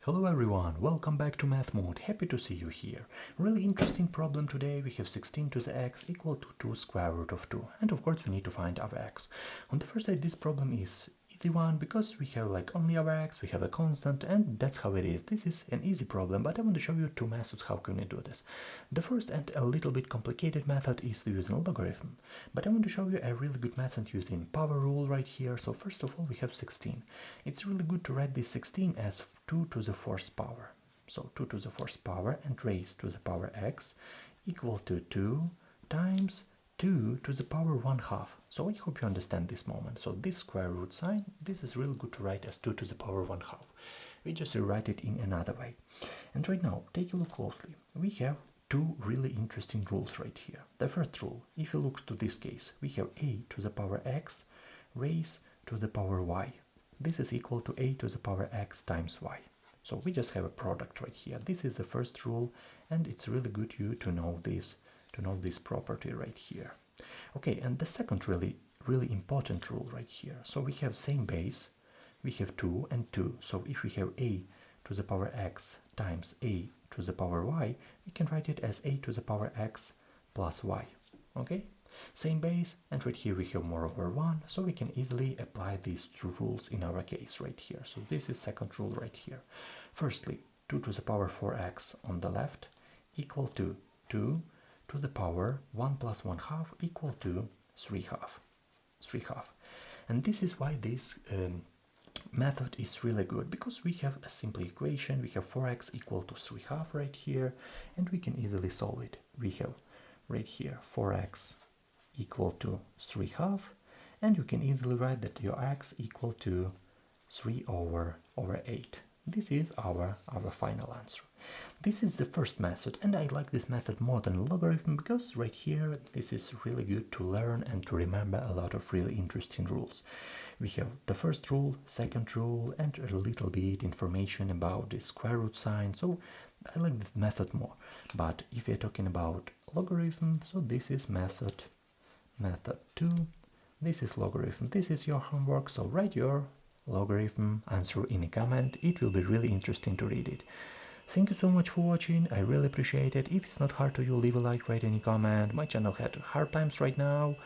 Hello everyone, welcome back to mathsmood. Happy to see you here. Really interesting problem today. We have 16 to the x equal to 2 square root of 2. And of course we need to find our x. On the first side, this problem is easy one because we have like only our x, we have a constant, and that's how it is. This is an easy problem, but I want to show you two methods how can we do this. The first and a little bit complicated method is using logarithm, but I want to show you a really good method using power rule right here. So first of all, we have 16. It's really good to write this 16 as 2 to the fourth power. So 2 to the fourth power and raised to the power x equal to 2 times 2 to the power 1/2. So I hope you understand this moment. So this square root sign, this is really good to write as 2 to the power 1/2. We just rewrite it in another way. And right now, take a look closely. We have two really interesting rules right here. The first rule, if you look to this case, we have a to the power x raised to the power y. This is equal to a to the power x times y. So we just have a product right here. This is the first rule, and it's really good to know this property right here. Okay, and the second really important rule right here. So we have same base, we have 2 and 2. So if we have a to the power x times a to the power y, we can write it as a to the power x plus y. Okay, same base, and right here we have more over 1, so we can easily apply these two rules in our case right here. So this is second rule right here. Firstly, 2 to the power 4x on the left equal to 2 to the power 1 plus 1/2 equal to 3/2. And this is why this method is really good, because we have a simple equation. We have 4x equal to 3/2 right here, and we can easily solve it. We have right here 4x equal to 3/2, and you can easily write that your x equal to 3 over 8. This is our final answer. This is the first method, and I like this method more than logarithm because right here this is really good to learn and to remember a lot of really interesting rules. We have the first rule, second rule, and a little bit information about the square root sign, so I like this method more. But if you're talking about logarithm, so this is method 2, this is logarithm, this is your homework, so write your logarithm answer in a comment. It will be really interesting to read it. Thank you so much for watching, I really appreciate it. If it's not hard to you, leave a like, write any comment. My channel had hard times right now,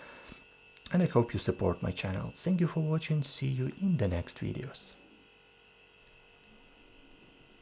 and I hope you support my channel. Thank you for watching, see you in the next videos.